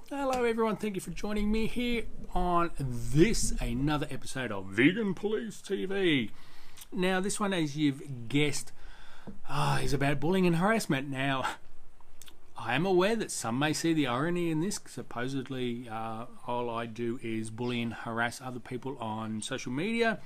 Hello everyone, thank you for joining me here on another episode of Vegan Police TV. Now this one, as you've guessed, is about bullying and harassment. Now, I am aware that some may see the irony in this. Supposedly, all I do is bully and harass other people on social media.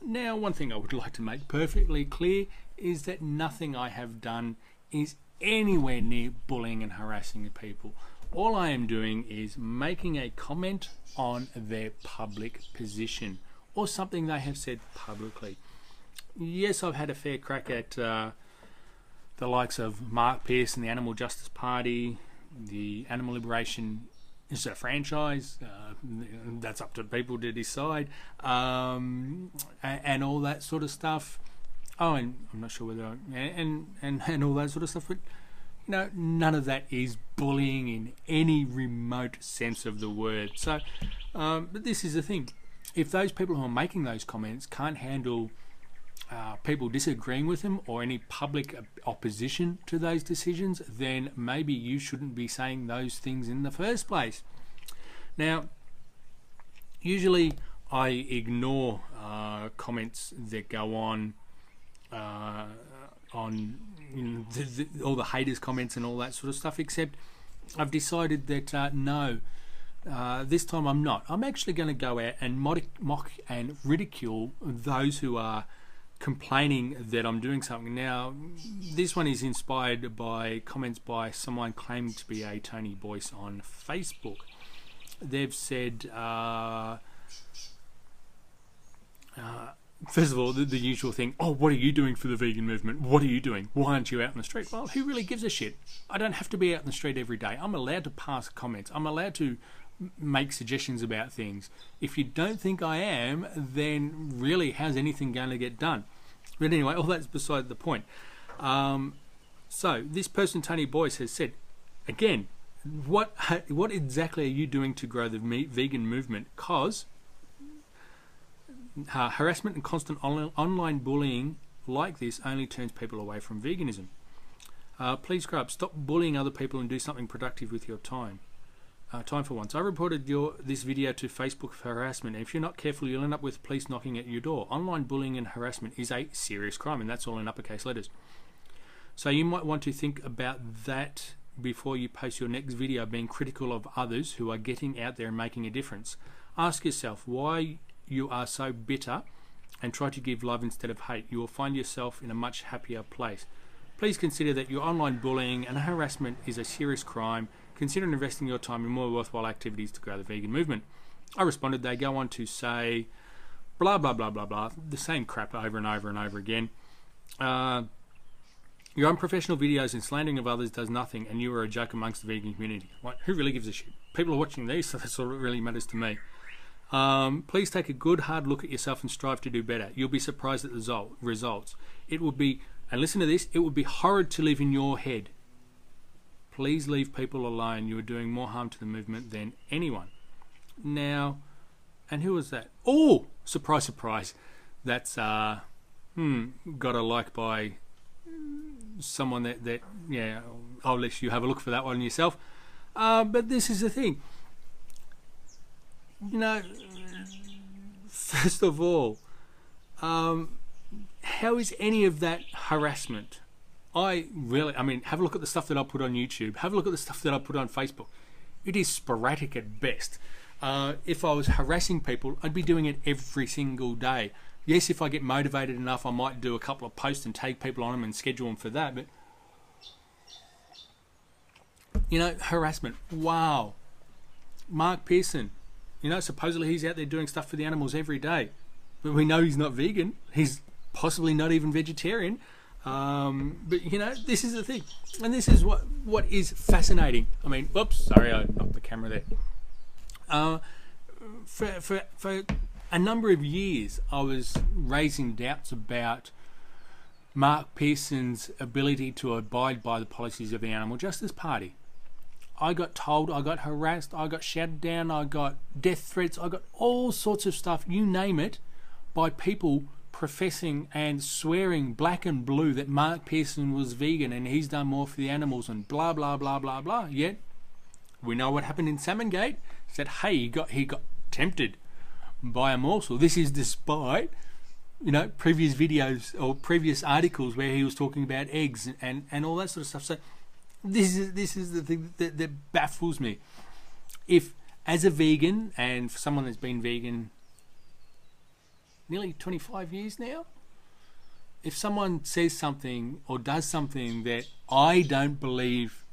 Now, one thing I would like to make perfectly clear is that nothing I have done is anywhere near bullying and harassing people. All I am doing is making a comment on their public position or something they have said publicly. Yes, I've had a fair crack at the likes of Mark Pearson, the Animal Justice Party, the Animal Liberation is a franchise. That's up to people to decide, and all that sort of stuff. Oh, and I'm not sure whether and all that sort of stuff, but no, none of that is bullying in any remote sense of the word. So, but this is the thing. If those people who are making those comments can't handle people disagreeing with them or any public opposition to those decisions, then maybe you shouldn't be saying those things in the first place. Now, usually I ignore comments that go on all the haters' comments and all that sort of stuff, except I've decided that no, this time I'm not. I'm actually going to go out and mock and ridicule those who are complaining that I'm doing something. Now, this one is inspired by comments by someone claiming to be a Tony Boyce on Facebook. They've said, first of all, the usual thing, oh, what are you doing for the vegan movement? What are you doing? Why aren't you out in the street? Well, who really gives a shit? I don't have to be out in the street every day. I'm allowed to pass comments. I'm allowed to make suggestions about things. If you don't think I am, then really, how's anything going to get done? But anyway, all that's beside the point. So this person, Tony Boyce, has said, again, what exactly are you doing to grow the vegan movement? Because harassment and constant online bullying like this only turns people away from veganism. Please grow up. Stop bullying other people and do something productive with your time. Time for once. I reported this video to Facebook for harassment, and if you're not careful, you'll end up with police knocking at your door. Online bullying and harassment is a serious crime, and that's all in uppercase letters. So you might want to think about that before you post your next video, being critical of others who are getting out there and making a difference. Ask yourself why you are so bitter and try to give love instead of hate. You will find yourself in a much happier place. Please consider that your online bullying and harassment is a serious crime. Consider investing your time in more worthwhile activities to grow the vegan movement. I responded. They go on to say blah blah blah blah blah, the same crap over and over and over again. Your unprofessional videos and slandering of others does nothing, and you are a joke amongst the vegan community. Like, who really gives a shit? People are watching these, so that's all that really matters to me. Please take a good hard look at yourself and strive to do better. You'll be surprised at the results. It would be, and listen to this, it would be horrid to live in your head. Please leave people alone. You are doing more harm to the movement than anyone. Now, and who was that? Oh, surprise, surprise. That's got a like by someone that yeah, I'll let you have a look for that one yourself. But this is the thing. You know, first of all, how is any of that harassment? I mean, have a look at the stuff that I put on YouTube. Have a look at the stuff that I put on Facebook. It is sporadic at best. If I was harassing people, I'd be doing it every single day. Yes, if I get motivated enough, I might do a couple of posts and tag people on them and schedule them for that. But, you know, harassment. Wow. Mark Pearson. You know, supposedly he's out there doing stuff for the animals every day. But we know he's not vegan. He's possibly not even vegetarian. But, you know, this is the thing. And this is what is fascinating. I mean, whoops, sorry, I knocked the camera there. For a number of years, I was raising doubts about Mark Pearson's ability to abide by the policies of the Animal Justice Party. I got told, I got harassed, I got shouted down, I got death threats, I got all sorts of stuff, you name it, by people professing and swearing black and blue that Mark Pearson was vegan and he's done more for the animals and blah, blah, blah, blah, blah. Yet, We know what happened in Salmongate. Said, hey, he got tempted by a morsel. This is despite, previous videos or previous articles where he was talking about eggs and all that sort of stuff. So this is the thing that baffles me. If, as a vegan, and for someone that's been vegan nearly 25 years now, if someone says something or does something that I don't believe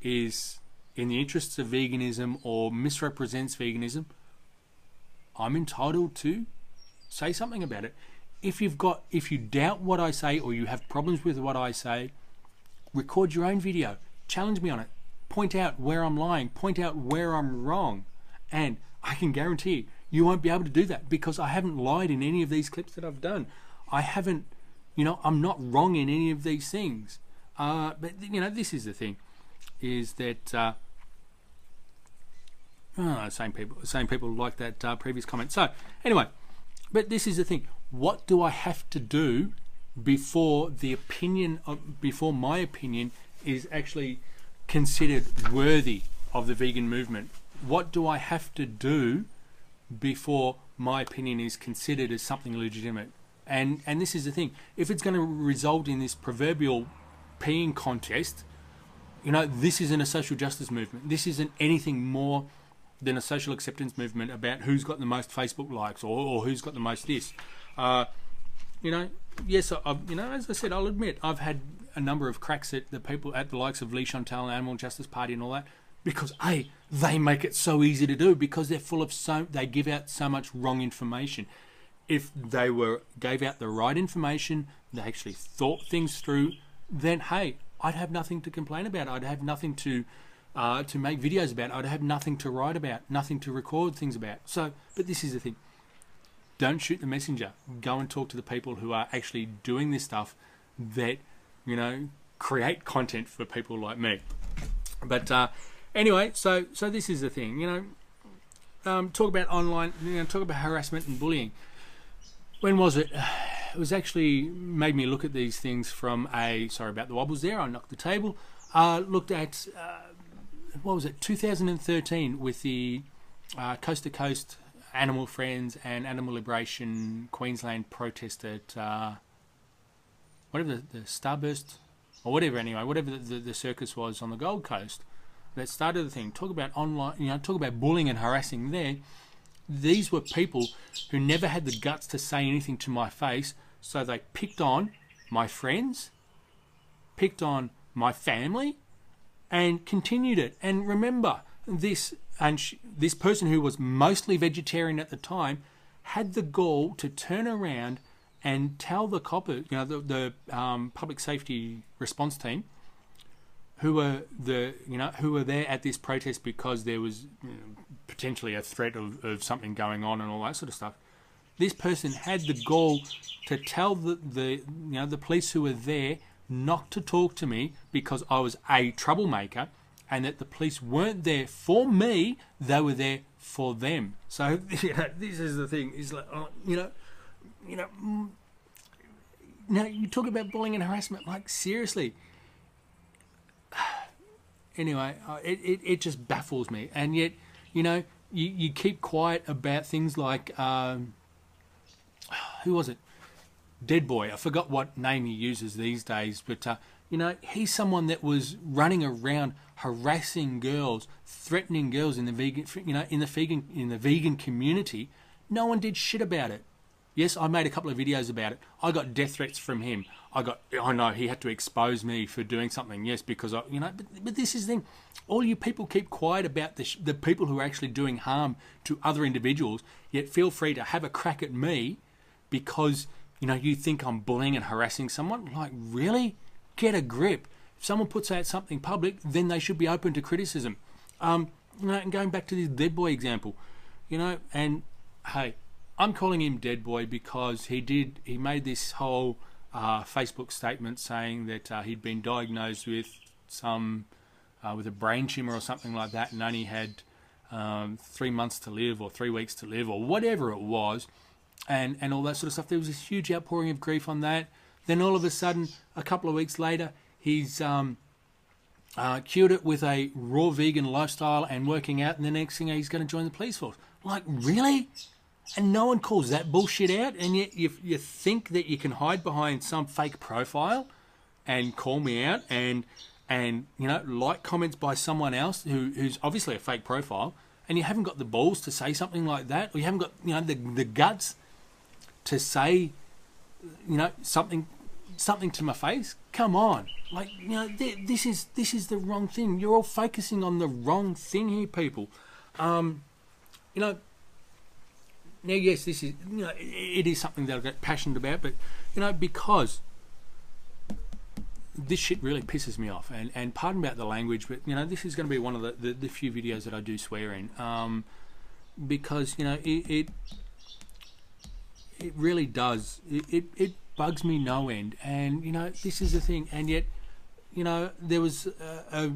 is in the interests of veganism or misrepresents veganism, I'm entitled to say something about it. If you doubt what I say or you have problems with what I say, record your own video, challenge me on it, point out where I'm lying, point out where I'm wrong, and I can guarantee you won't be able to do that because I haven't lied in any of these clips that I've done. I haven't, I'm not wrong in any of these things. But this is the thing, is that same people like that previous comment. So anyway, but this is the thing. What do I have to do before before my opinion is actually considered worthy of the vegan movement? What do I have to do before my opinion is considered as something legitimate? And this is the thing. If it's going to result in this proverbial peeing contest, this isn't a social justice movement. This isn't anything more than a social acceptance movement about who's got the most Facebook likes or who's got the most this. Yes, as I said, I'll admit I've had a number of cracks at the people at the likes of Lee Chantal and Animal Justice Party and all that, because they make it so easy to do, because they're full of they give out so much wrong information. If they gave out the right information, they actually thought things through, then hey, I'd have nothing to complain about. I'd have nothing to make videos about. I'd have nothing to write about, nothing to record things about. So, but this is the thing. Don't shoot the messenger. Go and talk to the people who are actually doing this stuff that, create content for people like me. But anyway, so this is the thing. Talk about online, talk about harassment and bullying. When was it? It was actually made me look at these things from sorry about the wobbles there, I knocked the table. Looked at, 2013 with the Coast to Coast Animal Friends and Animal Liberation Queensland protest at whatever the Starburst or whatever the circus was on the Gold Coast that started the thing. Talk about online, talk about bullying and harassing there. These were people who never had the guts to say anything to my face, so they picked on my friends, picked on my family, and continued it. And remember, this person who was mostly vegetarian at the time had the gall to turn around and tell the coppers, the public safety response team, who were there at this protest because there was potentially a threat of something going on and all that sort of stuff. This person had the gall to tell the police who were there not to talk to me because I was a troublemaker, and that the police weren't there for me, they were there for them. So this is the thing. Is like, now you talk about bullying and harassment. Like, seriously. Anyway, it just baffles me. And yet, you keep quiet about things like, who was it? Dead Boy. I forgot what name he uses these days, but he's someone that was running around harassing girls, threatening girls in the vegan community. No one did shit about it. Yes, I made a couple of videos about it. I got death threats from him. I know he had to expose me for doing something. Yes, because but this is the thing. All you people keep quiet about the people who are actually doing harm to other individuals. Yet feel free to have a crack at me because you think I'm bullying and harassing someone. Like, really? Get a grip. If someone puts out something public, then they should be open to criticism. And going back to this Dead Boy example, and hey, I'm calling him Dead Boy because he made this whole Facebook statement saying that he'd been diagnosed with with a brain tumor or something like that, and only had 3 months to live or 3 weeks to live or whatever it was, and all that sort of stuff. There was this huge outpouring of grief on that. Then all of a sudden, a couple of weeks later, he's cured it with a raw vegan lifestyle and working out, and the next thing he's going to join the police force. Like, really? And no one calls that bullshit out, and yet you think that you can hide behind some fake profile and call me out and you know, like comments by someone else who's obviously a fake profile, and you haven't got the balls to say something like that, or you haven't got, you know, the guts to say, you know, something to my face. Come on, like, you know, this is the wrong thing. You're all focusing on the wrong thing here, people. You know, now yes, this is, you know, it is something that I get passionate about, but you know, because this shit really pisses me off, and pardon about the language, but you know, this is going to be one of the few videos that I do swear in, because you know, it really does, it bugs me no end. And you know, this is the thing, and yet, you know, there was a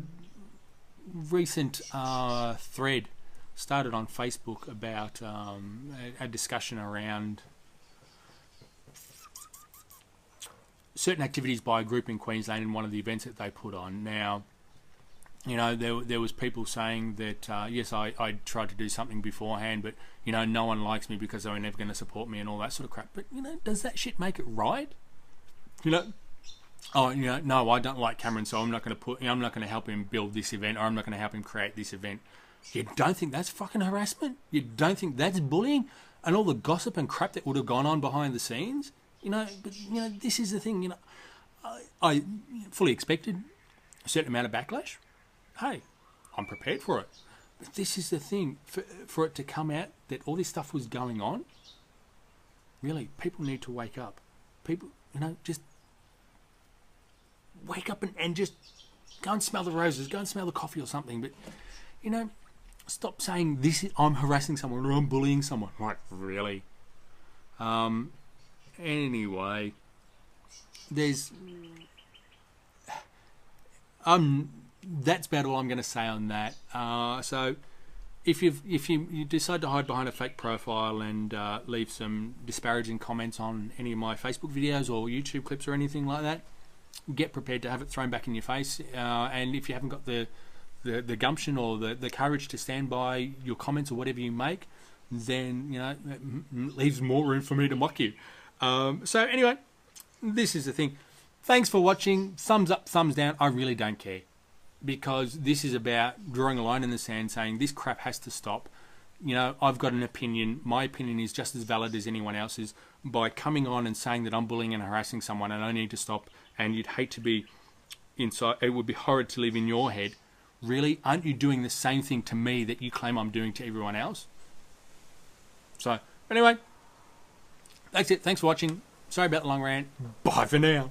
recent thread started on Facebook about a discussion around certain activities by a group in Queensland in one of the events that they put on. Now, you know, there was people saying that yes, I tried to do something beforehand, but you know, no one likes me because they were never going to support me and all that sort of crap. But you know, does that shit make it right? You know, oh, you know, no, I don't like Cameron, so I'm not going to put, you know, I'm not going to help him build this event, or I'm not going to help him create this event. You don't think that's fucking harassment? You don't think that's bullying? And all the gossip and crap that would have gone on behind the scenes? You know, but you know, this is the thing. You know, I fully expected a certain amount of backlash. Hey, I'm prepared for it. But this is the thing, for it to come out that all this stuff was going on. Really, people need to wake up. People, you know, just wake up and just go and smell the roses, go and smell the coffee or something. But you know, stop saying this. I'm harassing someone or I'm bullying someone. Like, really? Anyway, there's that's about all I'm going to say on that. So if you decide to hide behind a fake profile and leave some disparaging comments on any of my Facebook videos or YouTube clips or anything like that, get prepared to have it thrown back in your face. And if you haven't got the gumption or the courage to stand by your comments or whatever you make, then you know, it leaves more room for me to mock you. So anyway, this is the thing. Thanks for watching. Thumbs up, thumbs down. I really don't care, because this is about drawing a line in the sand, saying this crap has to stop. You know, I've got an opinion. My opinion is just as valid as anyone else's. By coming on and saying that I'm bullying and harassing someone and I need to stop, and you'd hate to be inside, it would be horrid to live in your head. Really? Aren't you doing the same thing to me that you claim I'm doing to everyone else? So, anyway, that's it. Thanks for watching. Sorry about the long rant. Bye for now.